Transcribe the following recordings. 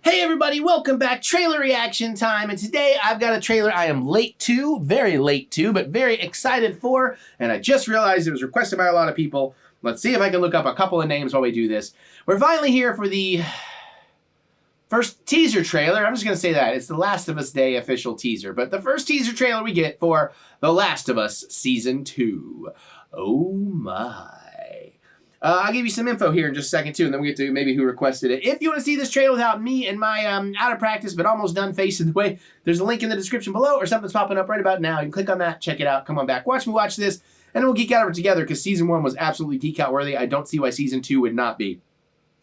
Hey everybody, welcome back. Trailer reaction time, and today I've got a trailer I am late to, very late to, but very excited for, and I just realized it was requested by a lot of people. Let's see if I can look up a couple of names while we do this. We're finally here for the first teaser trailer. I'm just going to say that. It's the Last of Us Day official teaser, but the first teaser trailer we get for The Last of Us Season 2. Oh my. I'll give you some info here in just a second, too, and then we get to maybe who requested it. If you want to see this trailer without me and my out of practice but almost done face in the way, there's a link in the description below or something's popping up right about now. You can click on that, check it out, come on back, watch me watch this, and then we'll geek out over it together because Season 1 was absolutely geek out worthy. I don't see why Season 2 would not be.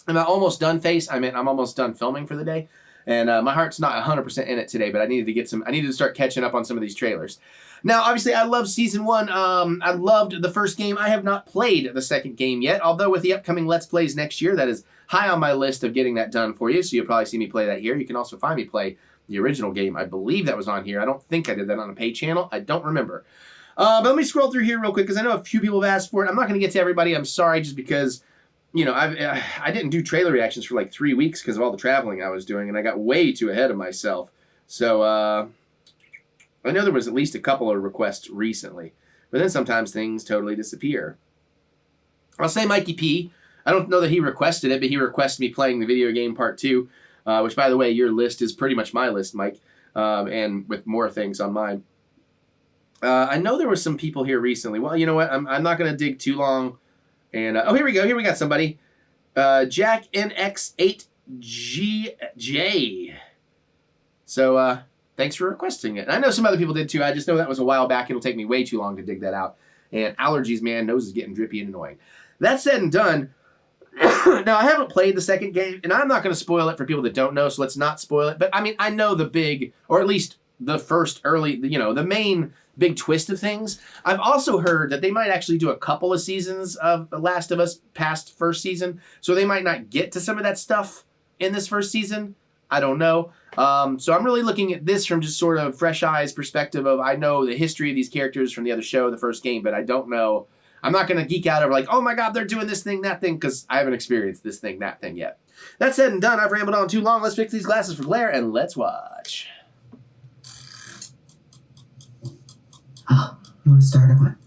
And my almost done face, I mean, I'm almost done filming for the day, and my heart's not 100% in it today, but I needed to start catching up on some of these trailers. Now, obviously, I love Season 1. I loved the first game. I have not played the second game yet, although with the upcoming Let's Plays next year, that is high on my list of getting that done for you, so you'll probably see me play that here. You can also find me play the original game. I believe that was on here. I don't think I did that on a paid channel. I don't remember. But let me scroll through here real quick, because I know a few people have asked for it. I'm not going to get to everybody. I'm sorry, just because, you know, I didn't do trailer reactions for like 3 weeks because of all the traveling I was doing, and I got way too ahead of myself. So, I know there was at least a couple of requests recently, but then sometimes things totally disappear. I'll say Mikey P. I don't know that he requested it, but he requested me playing the video game part 2, which, by the way, your list is pretty much my list, Mike, and with more things on mine. I know there were some people here recently. Well, you know what? I'm not going to dig too long. And oh, here we go. Here we got somebody. Jack NX8GJ. So, thanks for requesting it. And I know some other people did too. I just know that was a while back. It'll take me way too long to dig that out. And allergies, man, nose is getting drippy and annoying. That said and done, now I haven't played the second game, and I'm not going to spoil it for people that don't know, so let's not spoil it. But I mean, I know the big, or at least the first early, you know, the main big twist of things. I've also heard that they might actually do a couple of seasons of The Last of Us past first season, so they might not get to some of that stuff in this first season. I don't know. So I'm really looking at this from just sort of fresh eyes perspective of, I know the history of these characters from the other show, the first game, but I don't know. I'm not going to geek out over like, oh my God, they're doing this thing, that thing, because I haven't experienced this thing, that thing yet. That said and done, I've rambled on too long. Let's fix these glasses for glare and let's watch. Oh, you want to start over?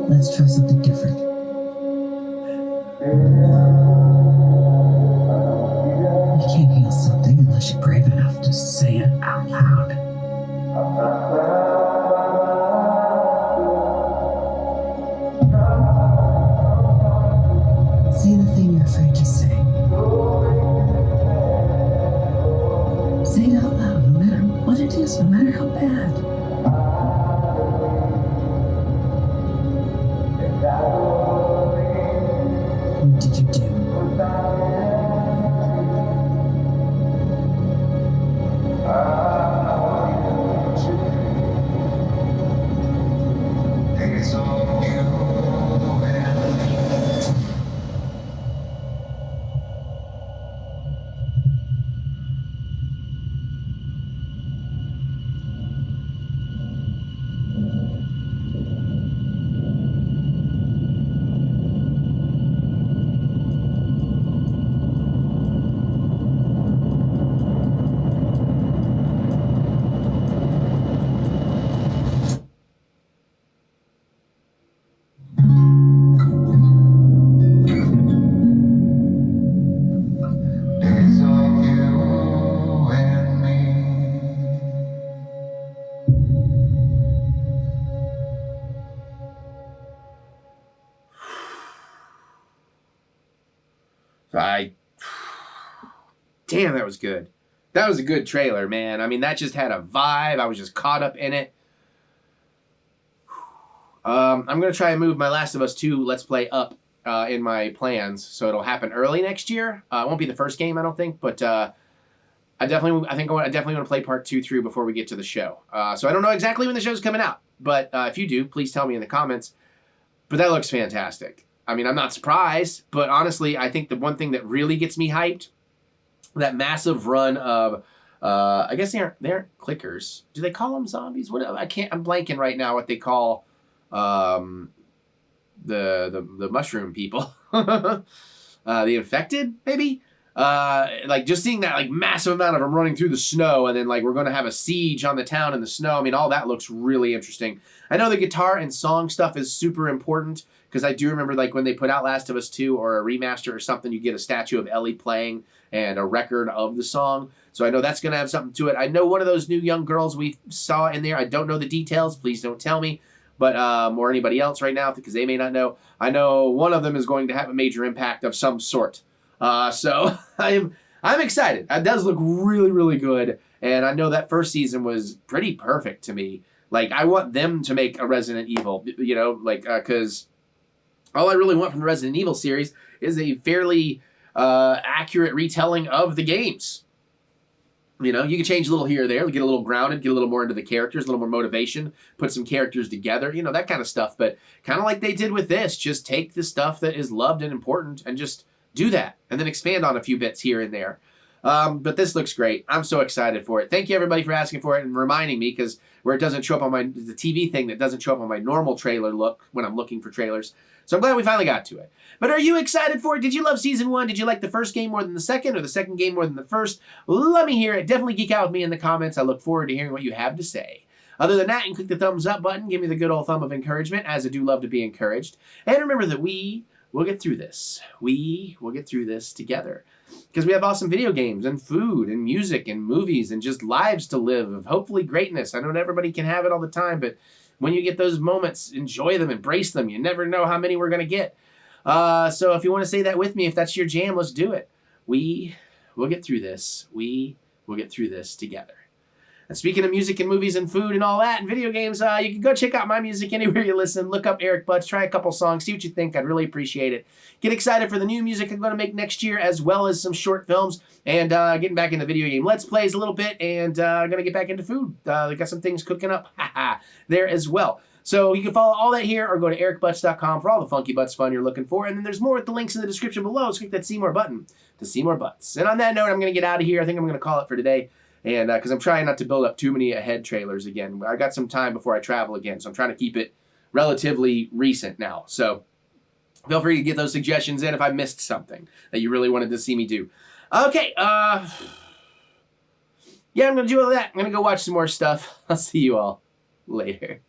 Let's try something different. You can't heal something unless you're brave enough to say it out loud. Say the thing you're afraid to say. Say it out loud, no matter what it is, no matter how bad. What did you do? Damn, that was good. That was a good trailer, man. I mean, that just had a vibe. I was just caught up in it. I'm going to try and move my Last of Us 2 Let's Play up in my plans, so it'll happen early next year. It won't be the first game, I don't think, but I definitely want to play part 2 through before we get to the show. So I don't know exactly when the show's coming out, but if you do, please tell me in the comments. But that looks fantastic. I mean, I'm not surprised, but honestly, I think the one thing that really gets me hyped, that massive run of, I guess they aren't clickers. Do they call them zombies? What I'm blanking right now what they call um, the mushroom people. The infected, maybe? Like just seeing that like massive amount of them running through the snow, and then like we're going to have a siege on the town in the snow. I mean, all that looks really interesting. I know the guitar and song stuff is super important, because I do remember like when they put out Last of Us 2 or a remaster or something, you get a statue of Ellie playing and a record of the song. So I know that's going to have something to it. I know one of those new young girls we saw in there. I don't know the details. Please don't tell me. But or anybody else right now, because they may not know. I know one of them is going to have a major impact of some sort. So I'm excited. It does look really, really good. And I know that first season was pretty perfect to me. Like, I want them to make a Resident Evil, you know, like, because all I really want from the Resident Evil series is a fairly accurate retelling of the games. You know, you can change a little here or there, get a little grounded, get a little more into the characters, a little more motivation, put some characters together, you know, that kind of stuff. But kind of like they did with this, just take the stuff that is loved and important and just do that, and then expand on a few bits here and there. But this looks great. I'm so excited for it. Thank you, everybody, for asking for it and reminding me, because where it doesn't show up on the TV thing that doesn't show up on my normal trailer look when I'm looking for trailers. So I'm glad we finally got to it. But are you excited for it? Did you love Season 1? Did you like the first game more than the second, or the second game more than the first? Let me hear it. Definitely geek out with me in the comments. I look forward to hearing what you have to say. Other than that, you can click the thumbs up button. Give me the good old thumb of encouragement, as I do love to be encouraged. And remember that we'll get through this. We will get through this together. Because we have awesome video games and food and music and movies and just lives to live of hopefully greatness. I know not everybody can have it all the time, but when you get those moments, enjoy them, embrace them. You never know how many we're going to get. So if you want to say that with me, if that's your jam, let's do it. We will get through this. We will get through this together. And speaking of music and movies and food and all that and video games, you can go check out my music anywhere you listen. Look up Eric Butts, try a couple songs, see what you think. I'd really appreciate it. Get excited for the new music I'm going to make next year, as well as some short films, and getting back into video game Let's Plays a little bit, and I'm going to get back into food. I got some things cooking up there as well. So you can follow all that here, or go to ericbutts.com for all the funky butts fun you're looking for. And then there's more at the links in the description below, so click that see more button to see more butts. And on that note, I'm going to get out of here. I think I'm going to call it for today. And because I'm trying not to build up too many ahead trailers again. I got some time before I travel again, so I'm trying to keep it relatively recent now. So feel free to get those suggestions in if I missed something that you really wanted to see me do. Okay, yeah, I'm going to do all that. I'm going to go watch some more stuff. I'll see you all later.